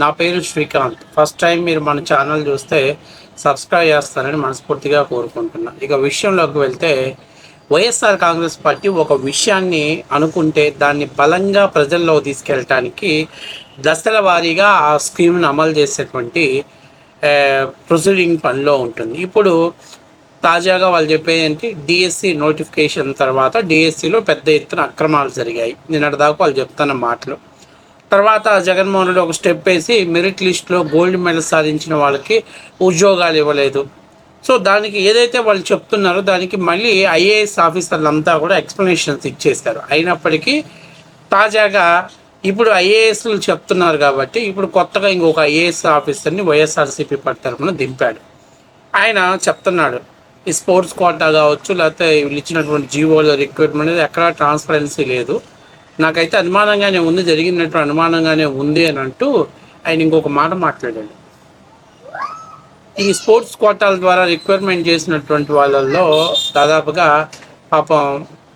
నా పేరు Srikanth. First time మీరు మన ఛానల్ చూస్తే సబ్స్క్రైబ్ చేస్తారని మనస్ఫూర్తిగా కోరుకుంటున్నా. ఇక విషయంలోకి వెళ్తే, వైఎస్ఆర్ కాంగ్రెస్ పార్టీ ఒక విషయాన్ని అనుకుంటే దాన్ని బలంగా ప్రజల్లో తీసుకెళ్ళటానికి దశల వారీగా ఆ స్కీమ్ను అమలు చేసేటువంటి ప్రొసీడింగ్ పనిలో ఉంటుంది. ఇప్పుడు తాజాగా వాళ్ళు చెప్పేది ఏంటి, డిఎస్సి నోటిఫికేషన్ తర్వాత డిఎస్సిలో పెద్ద ఎత్తున అక్రమాలు జరిగాయి. నిన్నటి దాకా వాళ్ళు చెప్తున్న మాటలు. తర్వాత జగన్మోహన్ రెడ్డి ఒక స్టెప్ వేసి మెరిట్ లిస్ట్లో గోల్డ్ మెడల్ సాధించిన వాళ్ళకి ఉద్యోగాలు ఇవ్వలేదు. సో దానికి ఏదైతే వాళ్ళు చెప్తున్నారో దానికి మళ్ళీ ఐఏఎస్ ఆఫీసర్లంతా కూడా ఎక్స్ప్లెనేషన్స్ ఇచ్చేస్తారు. అయినప్పటికీ తాజాగా ఇప్పుడు ఐఏఎస్లు చెప్తున్నారు కాబట్టి ఇప్పుడు కొత్తగా ఇంకొక ఐఏఎస్ ఆఫీసర్ని వైఎస్ఆర్సీపీ పార్టీ తరఫున దింపాడు. ఆయన చెప్తున్నాడు, ఈ స్పోర్ట్స్ కోటా కావచ్చు, లేకపోతే వీళ్ళు ఇచ్చినటువంటి జీవోల రిక్రూట్మెంట్ అనేది ఎక్కడా ట్రాన్స్పరెన్సీ లేదు, నాకైతే అనుమానంగానే ఉంది, జరిగినట్టు అనుమానంగానే ఉంది అని అంటూ ఆయన ఇంకొక మాట మాట్లాడాడు. ఈ స్పోర్ట్స్ కోటాల ద్వారా రిక్వైర్మెంట్ చేసినటువంటి వాళ్ళల్లో దాదాపుగా పాపం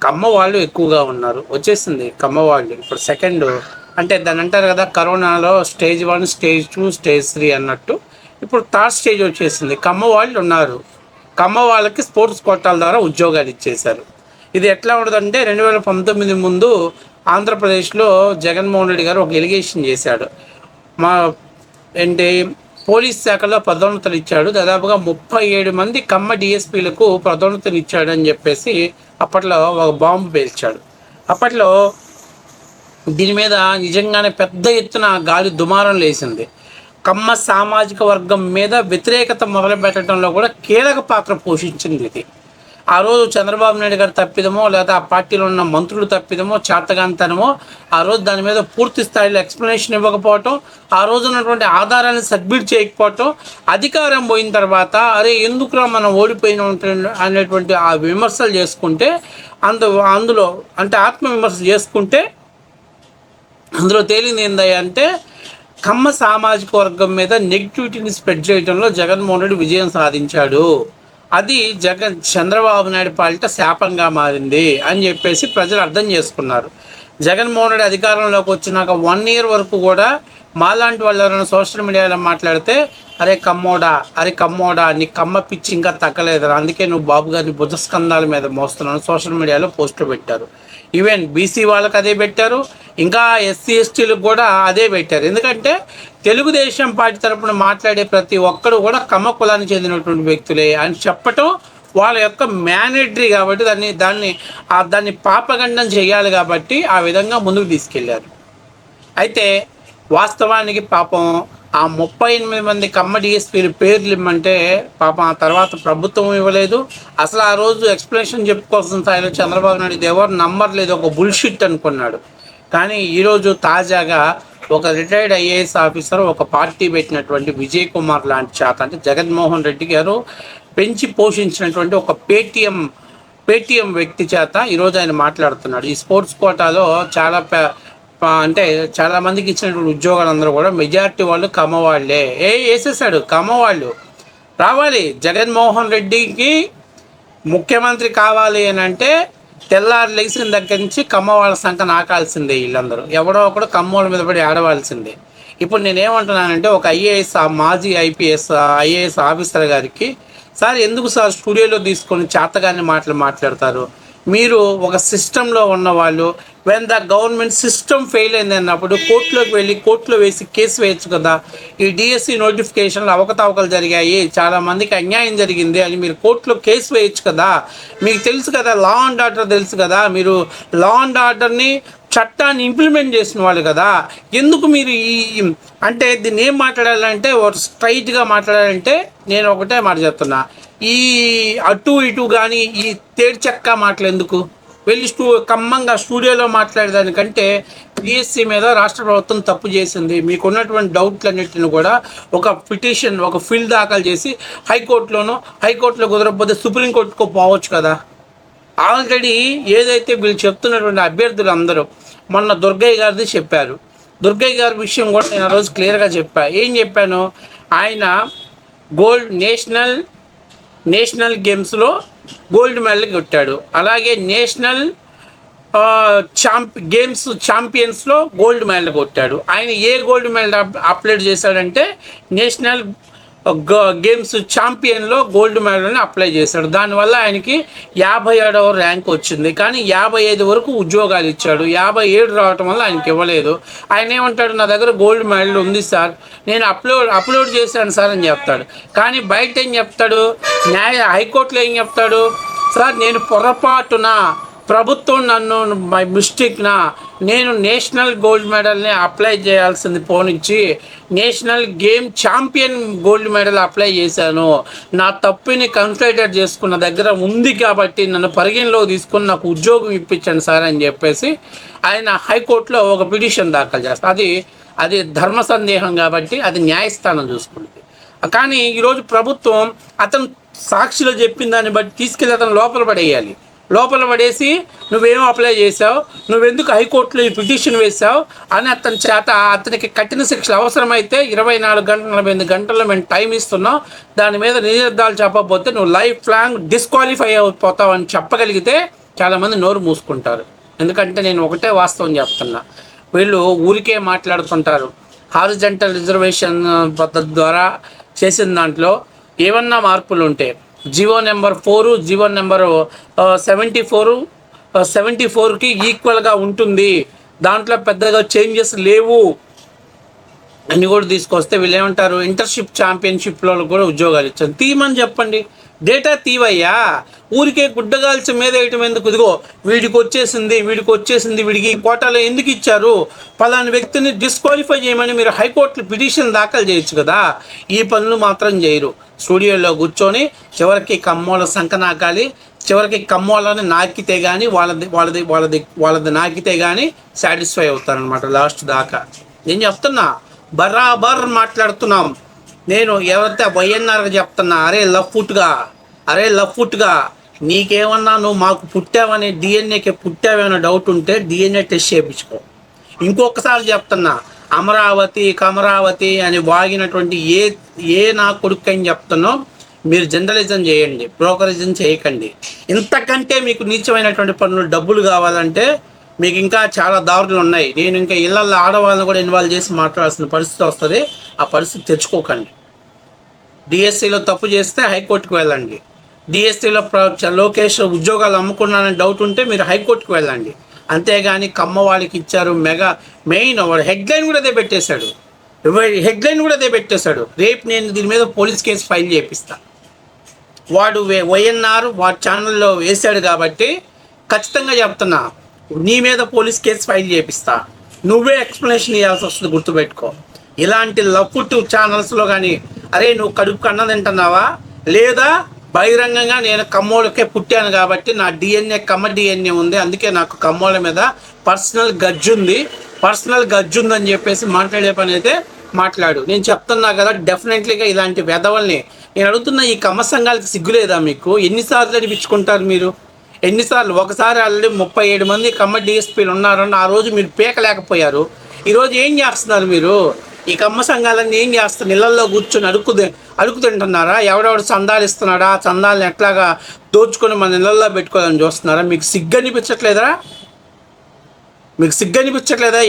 కమ్మ వాళ్ళు ఎక్కువగా ఉన్నారు. వచ్చేసింది కమ్మ వాళ్ళు ఇప్పుడు సెకండ్, అంటే దాన్ని అంటారు కదా, కరోనాలో స్టేజ్ 1, స్టేజ్ 2, స్టేజ్ 3 అన్నట్టు ఇప్పుడు థర్డ్ స్టేజ్ వచ్చేసింది. కమ్మ వాళ్ళు ఉన్నారు. కమ్మ వాళ్ళకి స్పోర్ట్స్ కోటాల ద్వారా ఉద్యోగాలు ఇచ్చేశారు. ఇది ఎట్లా ఉండదంటే 2019 ముందు ఆంధ్రప్రదేశ్లో జగన్మోహన్ రెడ్డి గారు ఒక ఎలిగేషన్ చేశాడు. మా ఏంటి పోలీస్ శాఖలో పదోన్నతులు ఇచ్చాడు, దాదాపుగా 37 మంది కమ్మ డిఎస్పీలకు పదోన్నతులు ఇచ్చాడు అని చెప్పేసి అప్పట్లో ఒక బాంబు పేల్చాడు. అప్పట్లో దీని మీద నిజంగానే పెద్ద ఎత్తున గాలి దుమారం లేచింది. కమ్మ సామాజిక వర్గం మీద వ్యతిరేకత మొదలుపెట్టడంలో కూడా కీలక పాత్ర పోషించింది ఇది. ఆ రోజు చంద్రబాబు నాయుడు గారు తప్పిదమో, లేదా ఆ పార్టీలో ఉన్న మంత్రులు తప్పిదమో, చేతగాంతనమో, ఆ రోజు దాని మీద పూర్తి స్థాయిలో ఎక్స్ప్లెనేషన్ ఇవ్వకపోవటం, ఆ రోజు ఉన్నటువంటి ఆధారాన్ని సబ్మిట్ చేయకపోవటం, అధికారం పోయిన తర్వాత అరే ఎందుకురా మనం ఓడిపోయిన అనేటువంటి ఆ విమర్శలు చేసుకుంటే అందులో అంటే ఆత్మవిమర్శ చేసుకుంటే అందులో తేలింది ఏందయ్యా అంటే, కమ్మ సామాజిక వర్గం మీద నెగిటివిటీని స్ప్రెడ్ చేయడంలో జగన్మోహన్ రెడ్డి విజయం సాధించాడు, అది చంద్రబాబు నాయుడు పాలిట శాపంగా మారింది అని చెప్పేసి ప్రజలు అర్థం చేసుకున్నారు. జగన్మోహన్ రెడ్డి అధికారంలోకి వచ్చినాక 1 year వరకు కూడా మాలాంటి వాళ్ళు ఎవరైనా సోషల్ మీడియాలో మాట్లాడితే అరే కమ్మోడా నీ కమ్మ పిచ్చి ఇంకా తగ్గలేదు, అందుకే నువ్వు బాబు గారిని భుజస్కంధాల మీద మోస్తున్నాను సోషల్ మీడియాలో పోస్టులు పెట్టారు. ఈవెన్ బీసీ వాళ్ళకి అదే పెట్టారు, ఇంకా ఎస్సీ ఎస్టీలకు కూడా అదే పెట్టారు. ఎందుకంటే తెలుగుదేశం పార్టీ తరపున మాట్లాడే ప్రతి ఒక్కరు కూడా కమ్మ కులానికి చెందినటువంటి వ్యక్తులే అని చెప్పటం వాళ్ళ యొక్క మ్యానేటరీ కాబట్టి దాన్ని పాపగండం చేయాలి కాబట్టి ఆ విధంగా ముందుకు తీసుకెళ్లారు. అయితే వాస్తవానికి పాపం ఆ 38 మంది కమ్మ డిఎస్పీలు పేర్లు ఇమ్మంటే పాపం ఆ తర్వాత ప్రభుత్వం ఇవ్వలేదు. అసలు ఆ రోజు ఎక్స్ప్లెనేషన్ చెప్పుకోవాల్సిన స్థాయిలో చంద్రబాబు నాయుడు ఎవరు నంబర్ లేదు, ఒక బుల్షిట్ అనుకున్నాడు. కానీ ఈరోజు తాజాగా ఒక రిటైర్డ్ ఐఏఎస్ ఆఫీసర్, ఒక పార్టీ పెట్టినటువంటి విజయ్ కుమార్ లాంటి చేత, అంటే జగన్మోహన్ రెడ్డి గారు పెంచి పోషించినటువంటి ఒక పేటీఎం వ్యక్తి చేత ఈరోజు ఆయన మాట్లాడుతున్నాడు. ఈ స్పోర్ట్స్ కోటాలో అంటే చాలామందికి ఇచ్చినటువంటి ఉద్యోగాలు అందరూ కూడా మెజారిటీ వాళ్ళు కమ్మవాళ్లే. వేసేసాడు, కమ్మవాళ్ళు రావాలి. జగన్మోహన్ రెడ్డికి ముఖ్యమంత్రి కావాలి అని అంటే తెల్లారు లెగిసిన దగ్గర నుంచి కమ్మవాళ్ళ సంఖ్య నాకాల్సిందే. వీళ్ళందరూ ఎవడో ఒకడు కమ్మోళ్ళ మీద పడి ఆడవలసిందే. ఇప్పుడు నేనేమంటున్నానంటే, ఒక మాజీ ఐఏఎస్ ఆఫీసర్ గారికి, సార్ ఎందుకు సార్ స్టూడియోలో తీసుకొని చేతగానే మాట్లాడతారు? మీరు ఒక సిస్టంలో ఉన్నవాళ్ళు, when the government system fail అయింది అన్నప్పుడు కోర్టులోకి వెళ్ళి కోర్టులో వేసి కేసు వేయచ్చు కదా. ఈ డిఎస్సి నోటిఫికేషన్లు అవకతవకలు జరిగాయి, చాలామందికి అన్యాయం జరిగింది అని మీరు కోర్టులో కేసు వేయచ్చు కదా. మీకు తెలుసు కదా, లా అండ్ ఆర్డర్ తెలుసు కదా, మీరు లా అండ్ ఆర్డర్ని చట్టాన్ని ఇంప్లిమెంట్ చేసిన వాళ్ళు కదా. ఎందుకు మీరు అంటే దీన్ని ఏం మాట్లాడాలంటే, స్ట్రైట్గా మాట్లాడాలంటే నేను ఒకటే మాట చెప్తున్నా, ఈ అటు ఇటు కానీ ఈ తేడ్చక్క మాటలు ఎందుకు? వెళ్ళి ఖమ్మంగా స్టూడియోలో మాట్లాడేదానికంటే డిఎస్సి మీద రాష్ట్ర ప్రభుత్వం తప్పు చేసింది, మీకున్నటువంటి డౌట్లన్నింటిని కూడా ఒక పిటిషన్, ఒక ఫిల్ దాఖలు చేసి హైకోర్టులో కుదరకపోతే సుప్రీంకోర్టుకు పోవచ్చు కదా. ఆల్రెడీ ఏదైతే వీళ్ళు చెప్తున్నటువంటి అభ్యర్థులు అందరూ మొన్న దుర్గయ్య గారిది చెప్పారు. దుర్గయ్య గారి విషయం కూడా నేను ఆ రోజు క్లియర్గా ఏం చెప్పాను, ఆయన నేషనల్ గేమ్స్లో గోల్డ్ మెడల్ కొట్టాడు, అలాగే నేషనల్ గేమ్స్ ఛాంపియన్స్లో గోల్డ్ మెడల్ కొట్టాడు. ఆయన ఏ గోల్డ్ మెడల్ అప్లై చేశాడంటే నేషనల్ గేమ్స్ ఛాంపియన్లో గోల్డ్ మెడల్ని అప్లై చేశాడు. దానివల్ల ఆయనకి 57వ ర్యాంక్ వచ్చింది. కానీ 55 వరకు ఉద్యోగాలు ఇచ్చాడు. 57 రావటం వల్ల ఆయనకి ఇవ్వలేదు. ఆయన ఏమంటాడు, నా దగ్గర గోల్డ్ మెడల్ ఉంది సార్, నేను అప్లోడ్ చేశాను సార్ అని చెప్తాడు. కానీ బయట ఏం చెప్తాడు, హైకోర్టులో ఏం చెప్తాడు, సార్ నేను పొరపాటున ప్రభుత్వం నన్ను మై మిస్టేక్నా నేను నేషనల్ గోల్డ్ మెడల్ని అప్లై చేయాల్సింది పోనిచ్చి national game champion gold medal apply చేశాను, నా తప్పుని కన్సిడర్ చేసుకున్న దగ్గర ఉంది కాబట్టి నన్ను పరిగణలో తీసుకుని నాకు ఉద్యోగం ఇప్పించండి సార్ అని చెప్పేసి ఆయన హైకోర్టులో ఒక పిటిషన్ దాఖలు చేస్తారు. అది ధర్మ సందేహం కాబట్టి అది న్యాయస్థానం చూసుకుంటుంది. కానీ ఈరోజు ప్రభుత్వం అతను సాక్షిలో చెప్పిన దాన్ని బట్టి తీసుకెళ్ళి అతను లోపల పడేసి నువ్వేమో అప్లై చేసావు, నువ్వెందుకు హైకోర్టులో ఈ పిటిషన్ వేసావు అని అతనికి కఠిన శిక్షలు అవసరమైతే 24 గంటలు 48 గంటల్లో మేము టైం ఇస్తున్నాం, దాని మీద నిజాలు చెప్పకపోతే నువ్వు లైఫ్ లాంగ్ డిస్క్వాలిఫై అయిపోతావు అని చెప్పగలిగితే చాలామంది నోరు మూసుకుంటారు. ఎందుకంటే నేను ఒకటే వాస్తవం చెప్తున్నా, వీళ్ళు ఊరికే మాట్లాడుతుంటారు. హారిజంటల్ రిజర్వేషన్ పద్ధతి ద్వారా చేసిన దాంట్లో ఏమన్నా మార్పులు ఉంటే జీవో నెంబర్ 4 జీవో నెంబర్ 74కి ఈక్వల్గా ఉంటుంది, దాంట్లో పెద్దగా చేంజెస్ లేవు అని కూడా తీసుకొస్తే వీళ్ళు ఏమంటారు, ఇంటర్షిప్ ఛాంపియన్షిప్లో కూడా ఉద్యోగాలు ఇచ్చారు. తీయమని చెప్పండి, డేటా తీవయ్యా, ఊరికే గుడ్డగాల్చి మీద వేయటం ఎందుకు? ఇదిగో వీడికి వచ్చేసింది, వీడికి కోటాలో ఎందుకు ఇచ్చారు, పలాని వ్యక్తిని డిస్క్వాలిఫై చేయమని మీరు హైకోర్టులో పిటిషన్ దాఖలు చేయొచ్చు కదా. ఈ పనులు మాత్రం చేయరు. స్టూడియోలో కూర్చొని చివరికి కమ్మోల సంక నాకాలి, చివరికి కమ్మోలని నాకితే కానీ వాళ్ళది నాకితే కానీ సాటిస్ఫై అవుతారనమాట లాస్ట్ దాకా. నేను చెప్తున్నా, బరాబర్ మాట్లాడుతున్నాం. నేను ఎవరైతే వైఎన్ఆర్గా చెప్తున్నా, అరే లఫ్ఫుట్గా నీకేమన్నా నువ్వు మాకు పుట్టావని డిఎన్ఏకి పుట్టావేమన్నా డౌట్ ఉంటే డిఎన్ఏ టెస్ట్ చేయించుకో. ఇంకొకసారి చెప్తున్నా, కమరావతి అని వాగినటువంటి ఏ నా కొడుకు అని చెప్తున్నో మీరు జర్నలిజం చేయండి, బ్రోకరిజం చేయకండి. ఇంతకంటే మీకు నీచమైనటువంటి పనులు డబ్బులు కావాలంటే మీకు ఇంకా చాలా దారులు ఉన్నాయి. నేను ఇంకా ఇళ్ళల్లో ఆడవాళ్ళని కూడా ఇన్వాల్వ్ చేసి మాట్లాడాల్సిన పరిస్థితి వస్తుంది. ఆ పరిస్థితి తెచ్చుకోకండి. డిఎస్సిలో తప్పు చేస్తే హైకోర్టుకు వెళ్ళండి. డిఎస్సిలో లోకేష్ ఉద్యోగాలు అమ్ముకున్నానని డౌట్ ఉంటే మీరు హైకోర్టుకు వెళ్ళండి. అంతేగాని కమ్మ వాళ్ళకి ఇచ్చారు మెయిన్ వాడు హెడ్లైన్ కూడా అదే పెట్టేశాడు. రేపు నేను దీని మీద పోలీస్ కేసు ఫైల్ చేపిస్తా. వాడు వైఎన్ఆర్ వాడి ఛానల్లో వేశాడు కాబట్టి ఖచ్చితంగా చెప్తున్నా, నీ మీద పోలీస్ కేసు ఫైల్ చేపిస్తా. నువ్వే ఎక్స్ప్లెనేషన్ ఇవ్వాల్సి వస్తుంది, గుర్తుపెట్టుకో. ఇలాంటి లఫ్ట్ ఛానల్స్లో కానీ అరే నువ్వు కడుపుకు అన్నం తింటున్నావా, లేదా బహిరంగంగా నేను కమ్మోళ్ళకే పుట్టాను కాబట్టి నా డిఎన్ఏ కమ్మ డిఎన్ఏ ఉంది, అందుకే నాకు కమ్మోళ్ళ మీద పర్సనల్ గజ్జుందని చెప్పేసి మాట్లాడే పని అయితే మాట్లాడు. నేను చెప్తున్నా కదా, డెఫినెట్లీగా ఇలాంటి వెధవల్ని నేను అడుగుతున్నా. ఈ కమ్మ సంఘాలకి సిగ్గులేదా మీకు? ఎన్నిసార్లు అనిపించుకుంటారు మీరు? ఒకసారి ఆల్రెడీ 37 మంది కమ్మ డిఎస్పీలు ఉన్నారని ఆ రోజు మీరు పీకలేకపోయారు. ఈరోజు ఏం చేస్తున్నారు మీరు? ఈ కమ్మ సంఘాలన్నీ ఏం చేస్తారు? ఇళ్లల్లో కూర్చొని అడుగు తింటున్నారా? ఎవడెవడు చందాలు ఇస్తున్నాడా, ఆ చందాలను ఎట్లాగా దోచుకొని మన ఇళ్లల్లో పెట్టుకోవాలని చూస్తున్నారా? మీకు సిగ్గు అనిపించట్లేదా?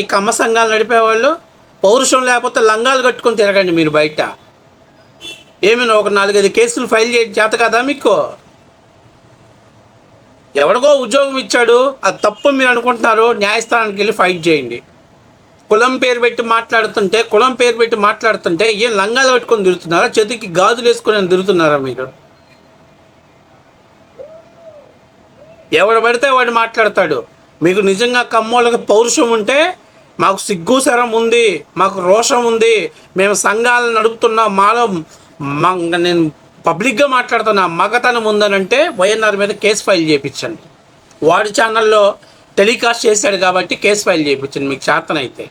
ఈ కమ్మ సంఘాలు నడిపేవాళ్ళు పౌరుషం లేకపోతే లంగాలు కట్టుకొని తిరగండి మీరు బయట. ఏమైనా ఒక 4-5 కేసులు ఫైల్ చేయడం చేత కదా మీకు? ఎవరికో ఉద్యోగం ఇచ్చాడు, అది తప్పు మీరు అనుకుంటున్నారు, న్యాయస్థానానికి వెళ్ళి ఫైట్ చేయండి. కులం పేరు పెట్టి మాట్లాడుతుంటే ఏం లంగాలు పెట్టుకొని తిరుగుతున్నారా? చేతికి గాజులు వేసుకొని తిరుగుతున్నారా మీరు? ఎవడు పడితే వాడు మాట్లాడతాడు. మీకు నిజంగా కమ్మోళ్ళకి పౌరుషం ఉంటే, మాకు సిగ్గు శరం ఉంది, మాకు రోషం ఉంది, మేము సంఘాలను నడుపుతున్నాం, నేను పబ్లిక్గా మాట్లాడుతున్నా, మగతనం ఉందనంటే వైఎన్ఆర్ మీద కేసు ఫైల్ చేయించండి. వాడి ఛానల్లో టెలికాస్ట్ చేశాడు కాబట్టి కేసు ఫైల్ చేయించండి మీకు చేతనైతే.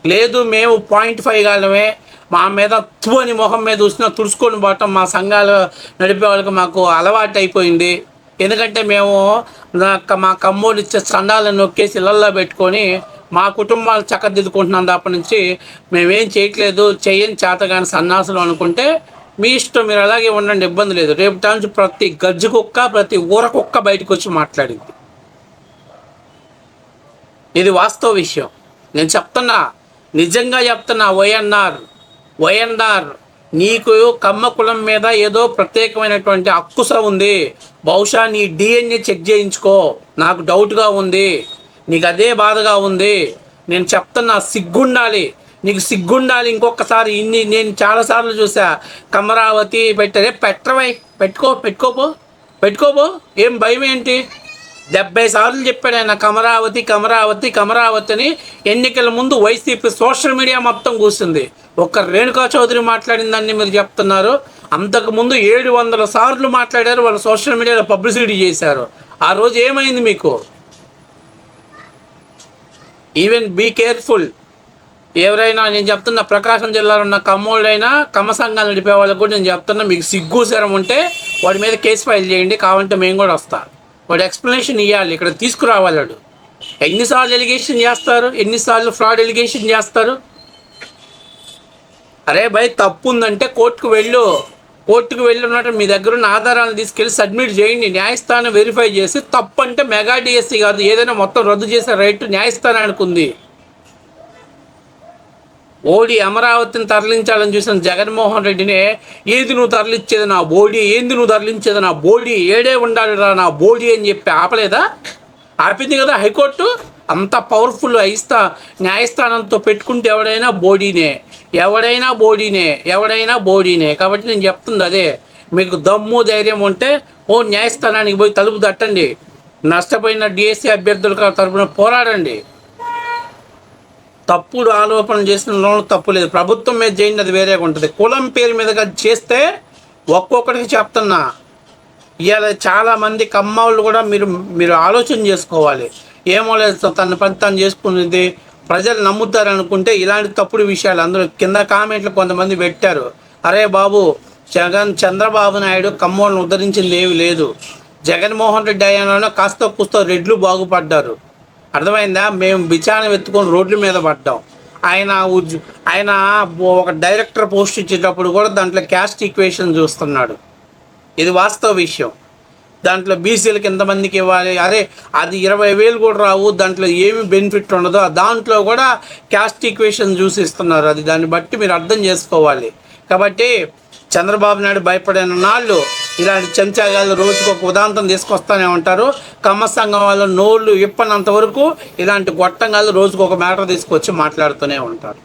లేదు మేము 0.5 గాలమే, మా మీద అని మొహం మీద చూసినా తుడుచుకొని పోవటం మా సంఘాలు నడిపే వాళ్ళకి మాకు అలవాటు అయిపోయింది. ఎందుకంటే మేము మా కమ్మోడు ఇచ్చే చందాలను నొక్కేసి ఇళ్ళల్లో పెట్టుకొని మా కుటుంబాలు చక్కదిద్దుకుంటున్నాం తప్ప నుంచి మేమేం చేయట్లేదు, చేయని చేతగాని సన్నాసులు అనుకుంటే మీ ఇష్టం, మీరు అలాగే ఉండండి, ఇబ్బంది లేదు. రేపు నుంచి ప్రతి గజ్జు కుక్క, ప్రతి ఊర కుక్క బయటకు వచ్చి మాట్లాడింది. ఇది వాస్తవ విషయం. నేను చెప్తున్నా, నిజంగా చెప్తున్నా. వైఎన్ఆర్ నీకు కమ్మ కులం మీద ఏదో ప్రత్యేకమైనటువంటి అక్కుస ఉంది. బహుశా నీ డిఎన్ఏ చెక్ చేయించుకో, నాకు డౌట్గా ఉంది. నీకు అదే బాధగా ఉంది. నేను చెప్తున్నా, సిగ్గుండాలి నీకు, సిగ్గుండాలి. ఇంకొకసారి నేను చాలాసార్లు చూసా. కమరావతి పెట్టరే, పెట్టవై పెట్టుకోపో, ఏం భయం ఏంటి? 70 సార్లు చెప్పాడు ఆయన కమరావతి అని. ఎన్నికల ముందు వైసీపీ సోషల్ మీడియా మొత్తం కూర్చుంది. ఒక్క రేణుకా చౌదరి మాట్లాడిందని మీరు చెప్తున్నారు. అంతకుముందు 700 సార్లు మాట్లాడారు, వాళ్ళు సోషల్ మీడియాలో పబ్లిసిటీ చేశారు. ఆ రోజు ఏమైంది మీకు? Even be careful. ఎవరైనా, నేను చెప్తున్నా, ప్రకాశం జిల్లాలో ఉన్న కమ్మోళ్ళైనా, కమ్మ సంఘాలు నడిపే వాళ్ళకు కూడా నేను చెప్తున్నా, మీకు సిగ్గు శరం ఉంటే వాడి మీద కేసు ఫైల్ చేయండి. కావాలంటే మేము కూడా వస్తాం. వాడు ఎక్స్ప్లెనేషన్ ఇవ్వాలి, ఇక్కడ తీసుకురావాలి. వాడు ఎన్నిసార్లు ఎలిగేషన్ చేస్తారు, ఎన్నిసార్లు ఫ్రాడ్ ఎలిగేషన్ చేస్తారు? అరే భయ్, తప్పు ఉందంటే కోర్టుకు వెళ్ళినట్టు మీ దగ్గర ఉన్న ఆధారాలను తీసుకెళ్ళి సబ్మిట్ చేయండి. న్యాయస్థానం వెరిఫై చేసి, తప్పు అంటే మెగా డిఎస్సీ కాదు, ఏదైనా మొత్తం రద్దు చేసే రైట్ న్యాయస్థానానికి ఉంది. ఓడి అమరావతిని తరలించాలని చూసిన జగన్మోహన్ రెడ్డినే, ఏది నువ్వు తరలించేది నా బోడీ, ఏడే ఉండాలిరా నా బోడీ అని చెప్పి ఆపలేదా? ఆపింది కదా హైకోర్టు. అంత పవర్ఫుల్ న్యాయస్థానంతో పెట్టుకుంటే ఎవడైనా బోడీనే. కాబట్టి నేను చెప్తుంది అదే. మీకు దమ్ము ధైర్యం ఉంటే న్యాయస్థానానికి పోయి తలుపు తట్టండి. నష్టపోయిన డిఎస్సీ అభ్యర్థుల తరపున పోరాడండి. తప్పుడు ఆరోపణలు చేసిన తప్పు లేదు. ప్రభుత్వం మీద చేయండి, అది వేరేగా ఉంటుంది. కులం పేరు మీదగా చేస్తే ఒక్కొక్కడికి చెప్తున్నా, ఇవాళ చాలామంది కమ్మవాళ్ళు కూడా మీరు ఆలోచన చేసుకోవాలి. ఏమో లేదు, తన పని తను చేసుకునేది ప్రజలు నమ్ముతారనుకుంటే ఇలాంటి తప్పుడు విషయాలు అందరూ కింద కామెంట్లు కొంతమంది పెట్టారు. అరే బాబు, చంద్రబాబు నాయుడు కమ్మోళ్ళని ఉద్ధరించింది ఏమి లేదు. జగన్మోహన్ రెడ్డి అయ్యానో కాస్త కూస్తో రెడ్లు బాగుపడ్డారు. అర్థమైందా? మేము బిచాన ఎత్తుకొని రోడ్ల మీద పడ్డాం. ఆయన ఒక డైరెక్టర్ పోస్ట్ ఇచ్చేటప్పుడు కూడా దాంట్లో క్యాస్ట్ ఈక్వేషన్ చూస్తున్నాడు. ఇది వాస్తవ విషయం. దాంట్లో బీసీలకు ఎంతమందికి ఇవ్వాలి, అరే అది 20,000 కూడా రావు, దాంట్లో ఏమి బెనిఫిట్ ఉండదో దాంట్లో కూడా క్యాస్ట్ ఈక్వేషన్ చూసి ఇస్తున్నారు. అది దాన్ని బట్టి మీరు అర్థం చేసుకోవాలి. కాబట్టి చంద్రబాబు నాయుడు భయపడిన నాళ్ళు ఇలాంటి చెంచాగాళ్ళు రోజుకు ఒక ఉదాంతం తీసుకొస్తూనే ఉంటారు. కమ్మ సంఘం వాళ్ళ నోళ్ళు ఇప్పనంత వరకు ఇలాంటి గొట్టంగాళ్ళు రోజుకు ఒక మ్యాటర్ తీసుకొచ్చి మాట్లాడుతూనే ఉంటారు.